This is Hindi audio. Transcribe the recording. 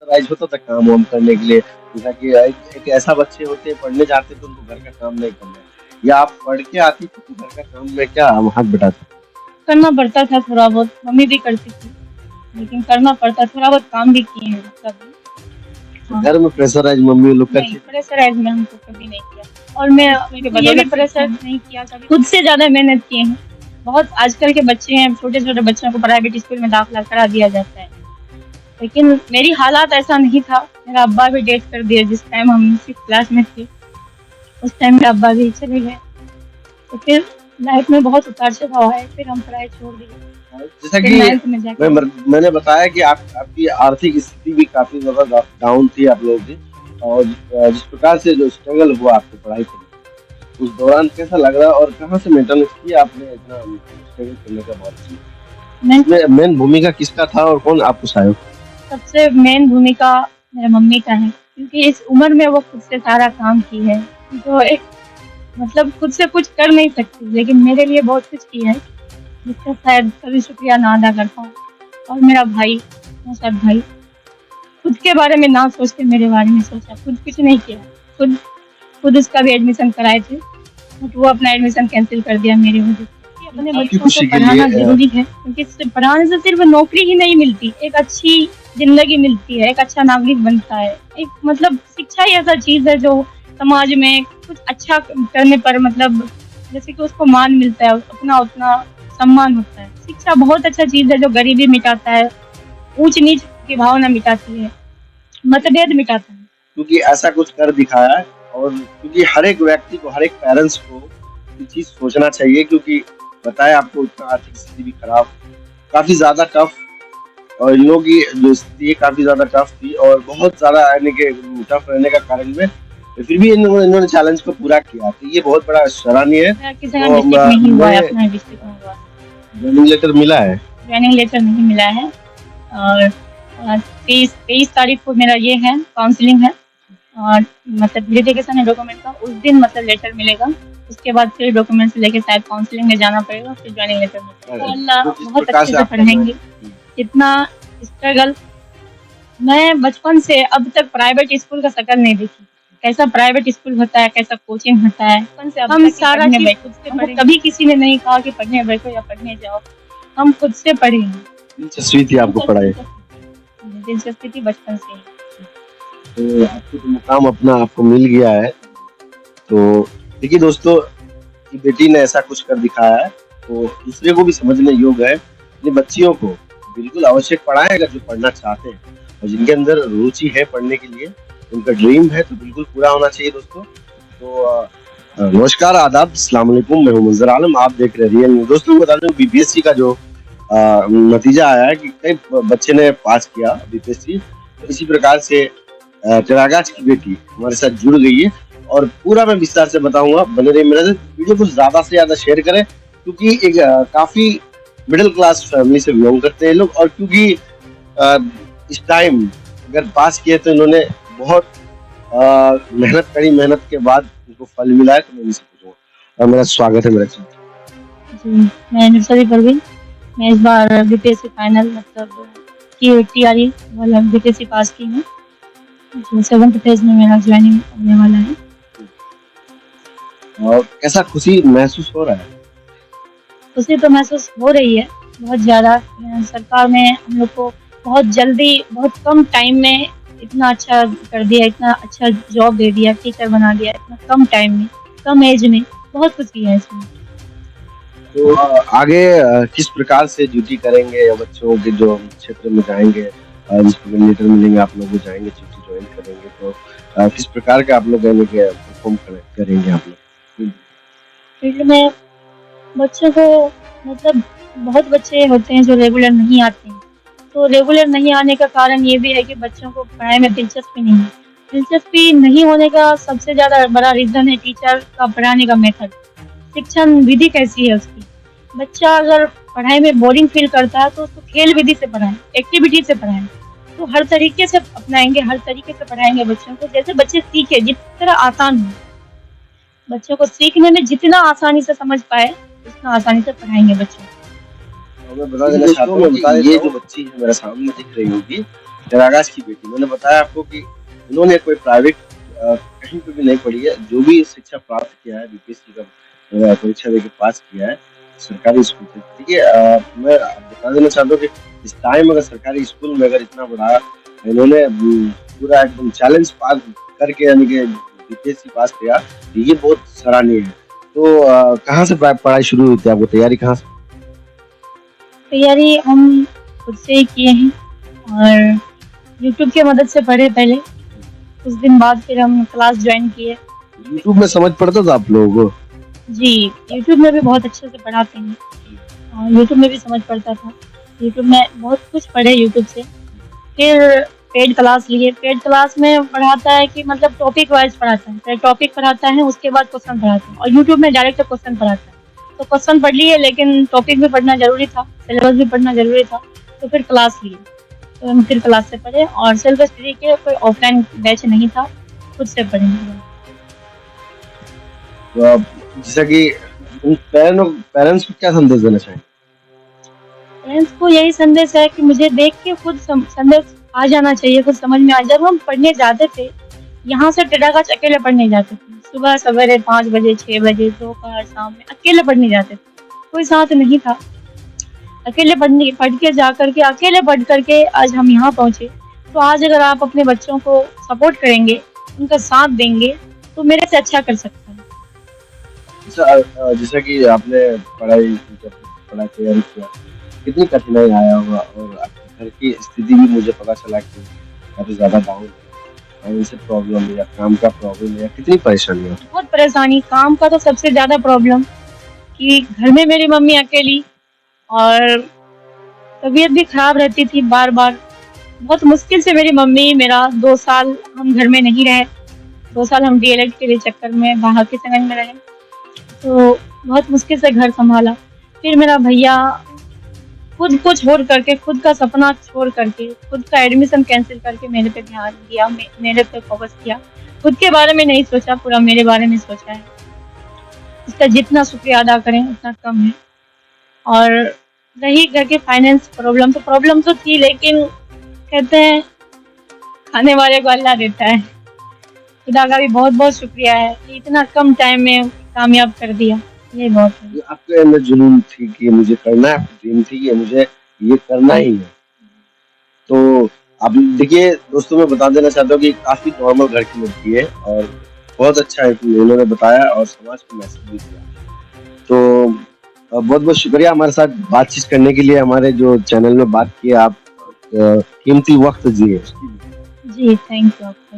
प्रेशराइज होता था काम वाम करने के लिए, जैसा कि एक ऐसा बच्चे होते हैं पढ़ने जाते तो उनको घर का काम नहीं करना है, या आप पढ़ के आती थी तो घर का काम में क्या हाथ बटाती? करना पड़ता था थोड़ा बहुत, मम्मी भी करती थी, लेकिन करना पड़ता, थोड़ा बहुत काम भी किए हैं मतलब। तो हाँ। घर में प्रेशराइज मम्मी लोग नहीं, करती? प्रेशराइज़ में हमको कभी नहीं किया, और मैं ये भी प्रेशर नहीं किया कभी, खुद से ज़्यादा मेहनत किए हैं। बहुत आजकल के बच्चे हैं, छोटे-छोटे बच्चों को प्राइवेट स्कूल में दाखिला करा दिया जाता है, लेकिन मेरी हालात ऐसा नहीं था। मेरा अब्बा भी डेथ कर दिया जिस टाइम हम 6th क्लास में थे, उस टाइम मेरे अब्बा भी चले गए। तो फिर लाइफ में बहुत उतार-चढ़ाव आए, फिर हम पढ़ाई छोड़ दिए। जैसा फिर कि 9th में जाके मैंने बताया कि आपकी आर्थिक स्थिति भी काफी ज्यादा डाउन थी आप लोगों की, और जिस प्रकार से जो स्ट्रगल हुआ आपको पढ़ाई के लिए, उस दौरान कैसा लग रहा और कहाँ से मेंटेनेंस किया आपने इतना स्ट्रगल करने के बाद? मैं इसमें मेन भूमिका किसका था और कौन आपको सहायक? सबसे मेन भूमिका मेरे मम्मी का है, क्योंकि इस उम्र में वो खुद से सारा काम की है, जो एक मतलब खुद से कुछ कर नहीं सकती, लेकिन मेरे लिए बहुत कुछ किया है, जिसका शायद कभी शुक्रिया ना अदा कर पाऊँ। और मेरा भाई, नौशाद भाई, खुद के बारे में ना सोच के मेरे बारे में सोचा, खुद कुछ नहीं किया। खुद खुद उसका भी एडमिशन कराए थे, बट वो अपना एडमिशन कैंसल कर दिया मेरी वजह से। अपने आपकी बच्चों को खुशी के लिए पढ़ाना ज़रूरी है, क्योंकि इससे पढ़ाने से सिर्फ नौकरी ही नहीं मिलती, एक अच्छी ज़िंदगी मिलती है, एक अच्छा नागरिक बनता है। एक मतलब शिक्षा ही ऐसा चीज़ है जो समाज में कुछ अच्छा करने पर मतलब जैसे कि उसको मान मिलता है, अपना उतना सम्मान होता है। शिक्षा बहुत अच्छा चीज़ है जो गरीबी मिटाता है, ऊँच-नीच की भावना मिटाती है, मतभेद मिटाता है। क्योंकि ऐसा कुछ कर दिखाया है, और क्योंकि हर एक व्यक्ति को, हर एक पेरेंट्स को ये चीज सोचना चाहिए, क्योंकि बताया आपको इतना आर्थिक स्थिति भी खराब, काफी ज्यादा टफ, और इन लोगों की जो स्थिति है काफी ज्यादा टफ थी, और बहुत ज्यादा यानी कि टफ रहने का कारण में फिर भी इन्होंने चैलेंज को पूरा किया, तो ये बहुत बड़ा सराहनीय है। मेरा किसी का तो डिस्ट्रिक्ट नहीं हुआ है, मैं अपना डिस्ट्रिक्ट में हुआ है। ज्वाइनिंग लेटर मिला है? ज्वाइनिंग लेटर नहीं मिला है, और 23 तारीख को मेरा ये है काउंसलिंग है, और मतलब वेरिफिकेशन है डॉक्यूमेंट का, उस दिन मतलब लेटर मिलेगा। उसके बाद फिर डॉक्यूमेंट्स लेके शायद काउंसलिंग में जाना पड़ेगा, फिर ज्वाइनिंग लेटर मिलेगा। तो अल्लाह तो इस बहुत प्रकार अच्छे से से आप पढ़ाएंगे। इतना स्ट्रगल मैं बचपन से अब तक प्राइवेट स्कूल का शक्ल नहीं देखी, कैसा प्राइवेट स्कूल होता है, कैसा कोचिंग होता है। बचपन से अब हम सारा चीज खुद से पढ़े, कभी किसी ने नहीं कहा कि पढ़ने बैठो या पढ़ने जाओ, हम खुद से पढ़े हैं। दिलचस्पी थी आपको पढ़ाई? दिलचस्पी थी बचपन से ही। तो आपको तो मुकाम अपना आपको मिल गया है। तो देखिए दोस्तों, कि बेटी ने ऐसा कुछ कर दिखाया है, तो दूसरे को भी समझने योग्य है। अपनी बच्चियों को बिल्कुल आवश्यक पढ़ाएं, अगर जो पढ़ना चाहते हैं और जिनके अंदर रुचि है पढ़ने के लिए, उनका ड्रीम है, तो बिल्कुल पूरा होना चाहिए दोस्तों। तो नमस्कार, आदाब, अस्सलाम वालेकुम, मैं हूं मंजर आलम, आप देख रहे हैं रियल न्यूज़। दोस्तों बता दें, बीपीएससी का जो नतीजा आया है कि कई बच्चे ने पास किया बीपीएससी, तो इसी प्रकार से चिरागाज की बेटी हमारे साथ जुड़ गई है, और पूरा मैं विस्तार से बताऊंगा। बने रहिए मेरे साथ, वीडियो को ज्यादा से ज्यादा शेयर करें, क्योंकि एक काफी मिडिल क्लास फैमिली से बिलोंग करते हैं लोग, और क्योंकि अ, इस टाइम अगर पास किए तो इन्होंने बहुत मेहनत करी, मेहनत के बाद उनको फल मिला है, तो मैं इनसे पूछूंगा। मेरा स्वागत है मेरे साथ। जी, मैं नर्सरी परवीन। मैं इस बार बीपीएससी फाइनल मतलब की टीआरई वाला बीपीएससी पास की हूँ, जो 7th फेज में मेरा ज्वाइनिंग होने वाला है। और कैसा खुशी महसूस हो रहा है? खुशी तो महसूस हो रही है बहुत ज़्यादा। सरकार ने हम लोग को बहुत जल्दी, बहुत कम टाइम में इतना अच्छा कर दिया, इतना अच्छा जॉब दे दिया, टीचर बना दिया, इतना कम टाइम में, कम एज में, बहुत कुछ किया है इसमें। तो आगे किस प्रकार से ड्यूटी करेंगे, या बच्चों के जो क्षेत्र में जाएंगे, जिसको लेटर मिलेंगे आप लोग, वो जाएंगे ड्यूटी ज्वाइन करेंगे, तो किस प्रकार के आप लोग यानी कि परफॉर्म करेंगे आप लोग फील्ड में? बच्चों को मतलब बहुत बच्चे होते हैं जो रेगुलर नहीं आते हैं, तो रेगुलर नहीं आने का कारण ये भी है कि बच्चों को पढ़ाई में दिलचस्पी नहीं है। दिलचस्पी नहीं होने का सबसे ज़्यादा बड़ा रीज़न है टीचर का पढ़ाने का मेथड, शिक्षण विधि कैसी है उसकी। बच्चा अगर पढ़ाई में बोरिंग फील करता है तो उसको खेल विधि से पढ़ाएं, एक्टिविटी से पढ़ाएं, तो हर तरीके से अपनाएंगे, हर तरीके से पढ़ाएंगे बच्चों को, जैसे बच्चे सीखे, जिस तरह आसान हो। बच्चों को सीखने में जितना आसानी से समझ पाए, उतना आसानी से पढ़ाएंगे बच्चों को। मैं बता देना चाहता हूँ कि ये जो बच्ची है मेरे सामने दिख रही होगी, निराकाश की बेटी, मैंने बताया आपको कि इन्होंने कोई प्राइवेट कहीं पे भी नहीं पढ़ी है, जो भी शिक्षा प्राप्त किया है बीपीएससी का परीक्षा देके पास किया है सरकारी स्कूल से। ठीक है, मैं बता देना चाहता हूँ कि इस टाइम अगर सरकारी स्कूल में अगर इतना बड़ा इन्होंने पूरा एकदम चैलेंज पास करके यानी कि बीपीएससी पास किया, तो ये बहुत सराहनीय है। तो कहाँ से पढ़ाई शुरू हुई थी, आपको तैयारी कहाँ से? तैयारी हम खुद से ही किए हैं और यूट्यूब की मदद से पढ़े पहले, कुछ दिन बाद फिर हम क्लास ज्वाइन किए। यूट्यूब में समझ पड़ता था आप लोगों को? जी, यूट्यूब में भी बहुत अच्छे से पढ़ाते हैं और यूट्यूब में भी समझ पड़ता था। यूट्यूब में बहुत कुछ पढ़े यूट्यूब से। फिर पेड क्लास लिए, पेड क्लास में पढ़ाता है कि मतलब टॉपिक वाइज पढ़ाता है, पहले टॉपिक पढ़ाता है उसके बाद क्वेश्चन पढ़ाता है और यूट्यूब में डायरेक्ट क्वेश्चन पढ़ाता है। तो क्वेश्चन पढ़ लिए लेकिन टॉपिक भी पढ़ना जरूरी था, सिलेबस भी पढ़ना जरूरी था, तो फिर क्लास लिए। तो हम फिर क्लास से पढ़े और सेल्फ स्टडी के कोई ऑफलाइन बैच नहीं था, खुद से पढ़े। तो आप जैसा कि पेरेंट्स को क्या संदेश देना चाहेंगे? पेरेंट्स को यही संदेश है कि मुझे देख के खुद संदेश आ जाना चाहिए, कुछ समझ में आ। जब हम पढ़ने जाते थे, यहाँ से टेढ़ागाछ अकेले पढ़ने जाते थे, सुबह सवेरे 5 बजे 6 बजे दोपहर शाम में अकेले पढ़ने जाते थे, कोई साथ नहीं था। अकेले पढ़ के जा करके अकेले पढ़ करके आज हम यहाँ पहुँचे। तो आज अगर आप अपने बच्चों को सपोर्ट करेंगे, उनका साथ देंगे, तो मेरे से अच्छा कर सकता है। अच्छा, जैसा कि आपने पढ़ाई तैयारी किया, कितनी कठिनाई आया होगा और आपके घर की स्थिति भी मुझे पता चला कि काफी ज्यादा डाउन है, फाइनेंशियल प्रॉब्लम है या काम का प्रॉब्लम है या कितनी परेशानी है? बहुत परेशानी, काम का तो सबसे ज्यादा प्रॉब्लम कि घर में मेरी मम्मी अकेली और तबीयत भी खराब रहती थी बार बार। बहुत मुश्किल से मेरी मम्मी, मेरा 2 साल हम घर में नहीं रहे, 2 साल हम डीएलएड के लिए चक्कर में बाहर के संगन में रहे, तो बहुत मुश्किल से घर संभाला। फिर मेरा भैया खुद को छोड़ करके, खुद का सपना छोड़ करके, खुद का एडमिशन कैंसिल करके मेरे पे ध्यान दिया, मेरे पे फोकस किया, खुद के बारे में नहीं सोचा, पूरा मेरे बारे में सोचा है। इसका जितना शुक्रिया अदा करें उतना कम है। और रही घर के फाइनेंस प्रॉब्लम तो थी, लेकिन कहते हैं खाने वाले को अल्लाह देता है। खुदा का भी बहुत बहुत शुक्रिया है कि इतना कम टाइम में कामयाब कर दिया, ये बहुत है। ये आपके अंदर जुनून थी कि मुझे करना है, ड्रीम थी कि मुझे ये करना ही है। तो आप देखिए दोस्तों, मैं बता देना चाहता हूँ कि काफी नॉर्मल घर की लड़की है और बहुत अच्छा है कि उन्होंने बताया और समाज को मैसेज भी दिया। तो बहुत बहुत शुक्रिया हमारे साथ बातचीत करने के लिए, हमारे जो चैनल में बात की, आप कीमती वक्त दिए। जी, थैंक यू आपका।